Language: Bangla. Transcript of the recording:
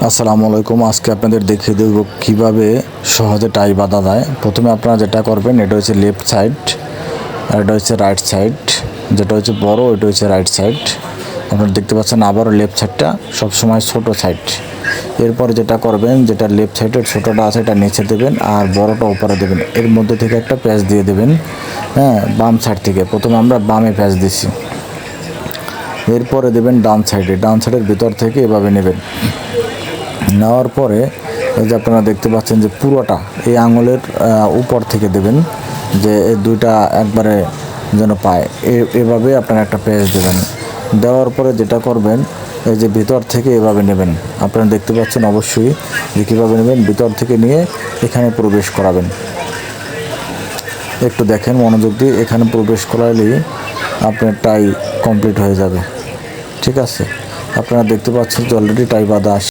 আসসালামু আলাইকুম। আজকে আপনাদের দেখিয়ে দেব কীভাবে সহজে টাই বাঁধা যায়। প্রথমে আপনারা যেটা করবেন, এটা হচ্ছে লেফট সাইড আর এটা হচ্ছে রাইট সাইড। যেটা হচ্ছে বড়, এটা হচ্ছে রাইট সাইড। আপনারা দেখতে পাচ্ছেন আবারও লেফট সাইডটা সবসময় ছোট সাইড। এরপরে যেটা করবেন, যেটা লেফট সাইডের ছোটোটা আছে এটা নিচে দেবেন আর বড়টা উপরে দেবেন। এর মধ্যে থেকে একটা প্যাচ দিয়ে দেবেন, হ্যাঁ, বাম সাইড থেকে। প্রথমে আমরা বামে প্যাচ দিছি, এরপরে দেবেন ডান সাইডে। ডান সাইডের ভিতর থেকে এভাবে নেবেন। নেওয়ার পরে এই যে আপনারা দেখতে পাচ্ছেন যে পুরোটা এই আঙুলের উপর থেকে দেবেন, যে এই দুইটা একবারে যেন পায়, এভাবে আপনারা একটা পেঁচ দেবেন। দেওয়ার পরে যেটা করবেন, এই যে ভিতর থেকে এভাবে নেবেন। আপনারা দেখতে পাচ্ছেন অবশ্যই যে কীভাবে নেবেন। ভিতর থেকে নিয়ে এখানে প্রবেশ করাবেন। একটু দেখেন মনোযোগ দিয়ে, এখানে প্রবেশ করালেই আপনার টাই কমপ্লিট হয়ে যাবে। ঠিক আছে, আপনারা দেখতে পাচ্ছেন যে অলরেডি টাই বাঁধা